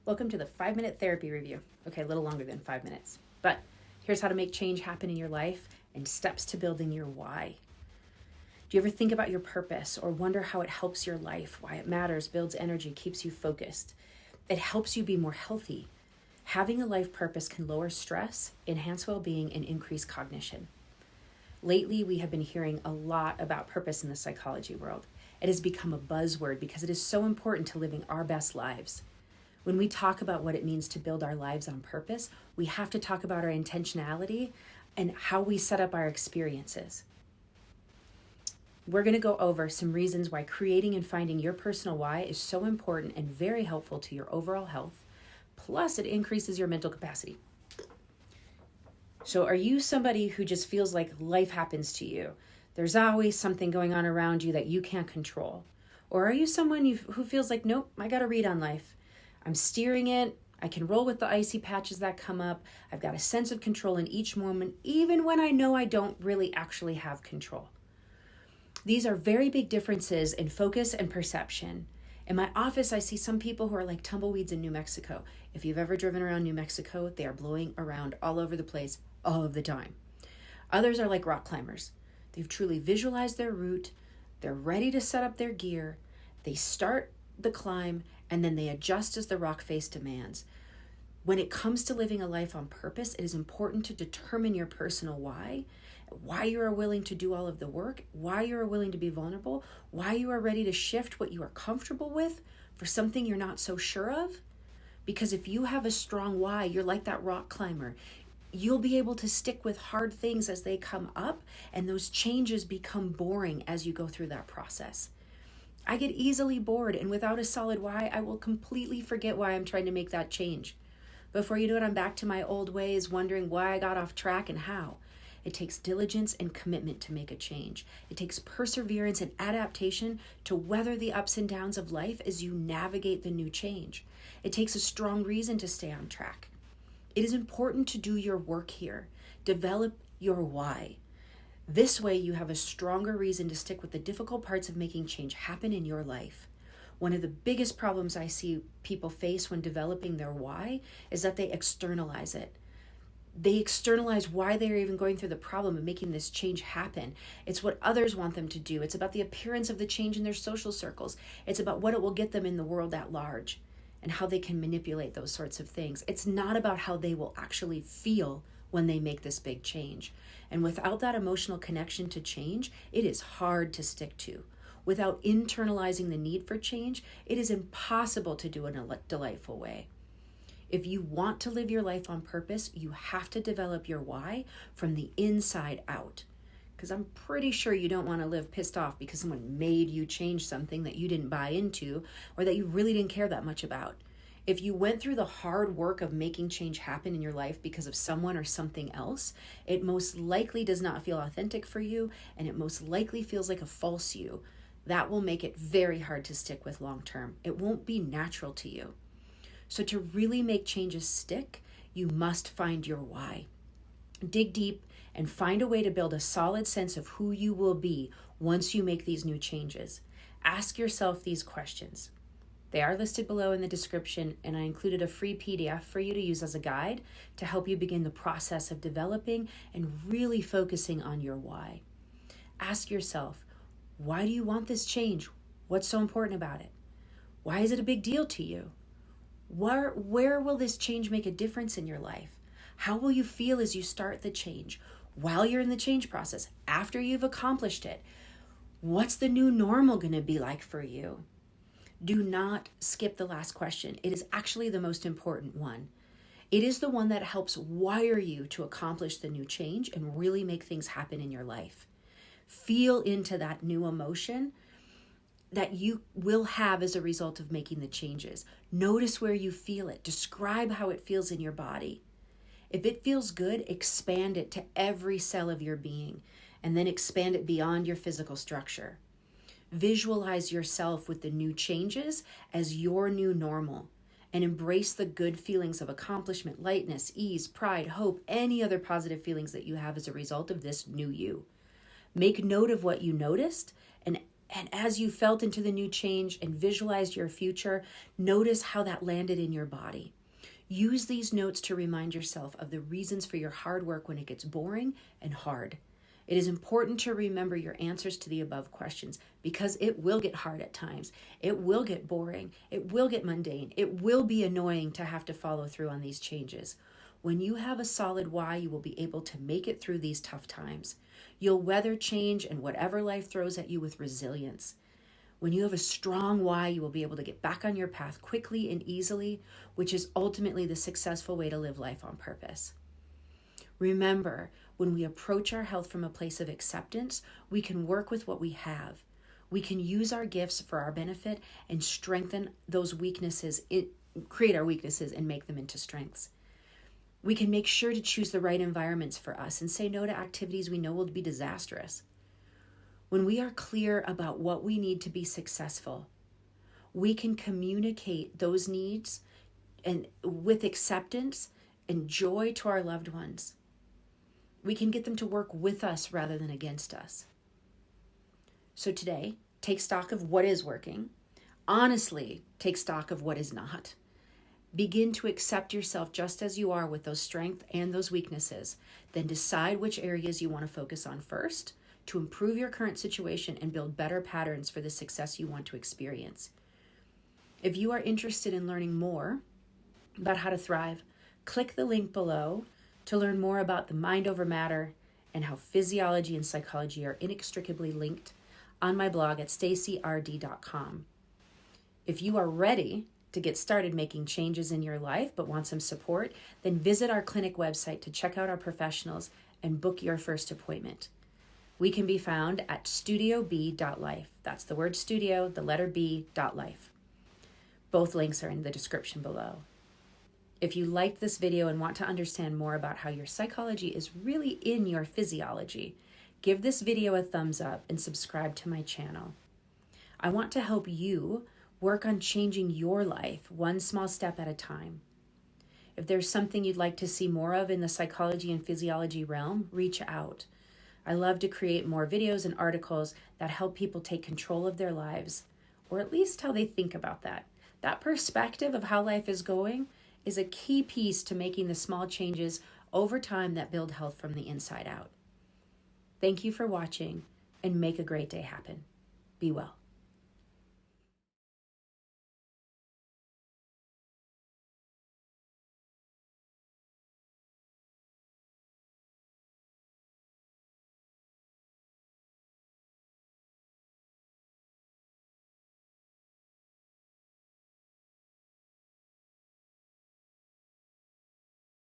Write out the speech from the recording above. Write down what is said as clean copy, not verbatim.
Welcome to the 5-minute therapy review. Okay, a little longer than 5 minutes, but here's how to make change happen in your life and steps to building your why. Do you ever think about your purpose or wonder how it helps your life, why it matters, builds energy, keeps you focused? It helps you be more healthy. Having a life purpose can lower stress, enhance well-being, and increase cognition. Lately, we have been hearing a lot about purpose in the psychology world. It has become a buzzword because it is so important to living our best lives. When we talk about what it means to build our lives on purpose, we have to talk about our intentionality and how we set up our experiences. We're going to go over some reasons why creating and finding your personal why is so important and very helpful to your overall health. Plus, it increases your mental capacity. So are you somebody who just feels like life happens to you? There's always something going on around you that you can't control. Or are you someone who feels like, nope, I got a read on life. I'm steering it. I can roll with the icy patches that come up. I've got a sense of control in each moment, even when I know I don't really actually have control. These are very big differences in focus and perception. In my office, I see some people who are like tumbleweeds in New Mexico. If you've ever driven around New Mexico, they are blowing around all over the place all of the time. Others are like rock climbers. They've truly visualized their route. They're ready to set up their gear. They start the climb, and then they adjust as the rock face demands. When it comes to living a life on purpose, it is important to determine your personal why you are willing to do all of the work, why you are willing to be vulnerable, why you are ready to shift what you are comfortable with for something you're not so sure of. Because if you have a strong why, you're like that rock climber. You'll be able to stick with hard things as they come up, and those changes become boring as you go through that process. I get easily bored, and without a solid why, I will completely forget why I'm trying to make that change. Before you know it, I'm back to my old ways, wondering why I got off track and how. It takes diligence and commitment to make a change. It takes perseverance and adaptation to weather the ups and downs of life as you navigate the new change. It takes a strong reason to stay on track. It is important to do your work here. Develop your why. This way you have a stronger reason to stick with the difficult parts of making change happen in your life. One of the biggest problems I see people face when developing their why is that they externalize it. They externalize why they're even going through the problem of making this change happen. It's what others want them to do. It's about the appearance of the change in their social circles. It's about what it will get them in the world at large and how they can manipulate those sorts of things. It's not about how they will actually feel when they make this big change. And without that emotional connection to change, it is hard to stick to. Without internalizing the need for change, it is impossible to do it in a delightful way. If you want to live your life on purpose, you have to develop your why from the inside out. Because I'm pretty sure you don't want to live pissed off because someone made you change something that you didn't buy into or that you really didn't care that much about. If you went through the hard work of making change happen in your life because of someone or something else, it most likely does not feel authentic for you, and it most likely feels like a false you. That will make it very hard to stick with long term. It won't be natural to you. So to really make changes stick, you must find your why. Dig deep and find a way to build a solid sense of who you will be once you make these new changes. Ask yourself these questions. They are listed below in the description, and I included a free PDF for you to use as a guide to help you begin the process of developing and really focusing on your why. Ask yourself, why do you want this change? What's so important about it? Why is it a big deal to you? Where will this change make a difference in your life? How will you feel as you start the change? While you're in the change process, after you've accomplished it, what's the new normal going to be like for you? Do not skip the last question. It is actually the most important one. It is the one that helps wire you to accomplish the new change and really make things happen in your life. Feel into that new emotion that you will have as a result of making the changes. Notice where you feel it. Describe how it feels in your body. If it feels good, expand it to every cell of your being, and then expand it beyond your physical structure. Visualize yourself with the new changes as your new normal, and embrace the good feelings of accomplishment, lightness, ease, pride, hope, any other positive feelings that you have as a result of this new you. Make note of what you noticed And as you felt into the new change and visualized your future, notice how that landed in your body. Use these notes to remind yourself of the reasons for your hard work when it gets boring and hard. It is important to remember your answers to the above questions because it will get hard at times. It will get boring. It will get mundane. It will be annoying to have to follow through on these changes. When you have a solid why, you will be able to make it through these tough times. You'll weather change and whatever life throws at you with resilience. When you have a strong why, you will be able to get back on your path quickly and easily, which is ultimately the successful way to live life on purpose. Remember, when we approach our health from a place of acceptance, we can work with what we have. We can use our gifts for our benefit and strengthen those weaknesses, create our weaknesses and make them into strengths. We can make sure to choose the right environments for us and say no to activities we know will be disastrous. When we are clear about what we need to be successful, we can communicate those needs and with acceptance and joy to our loved ones. We can get them to work with us rather than against us. So today, take stock of what is working. Honestly, take stock of what is not. Begin to accept yourself just as you are with those strengths and those weaknesses. Then decide which areas you want to focus on first to improve your current situation and build better patterns for the success you want to experience. If you are interested in learning more about how to thrive, click the link below to learn more about the mind over matter and how physiology and psychology are inextricably linked on my blog at stacyrd.com. If you are ready to get started making changes in your life but want some support, then visit our clinic website to check out our professionals and book your first appointment. We can be found at studiob.life. That's the word studio, the letter B.life. Both links are in the description below. If you liked this video and want to understand more about how your psychology is really in your physiology, give this video a thumbs up and subscribe to my channel. I want to help you work on changing your life one small step at a time. If there's something you'd like to see more of in the psychology and physiology realm, reach out. I love to create more videos and articles that help people take control of their lives, or at least how they think about that. That perspective of how life is going is a key piece to making the small changes over time that build health from the inside out. Thank you for watching, and make a great day happen. Be well.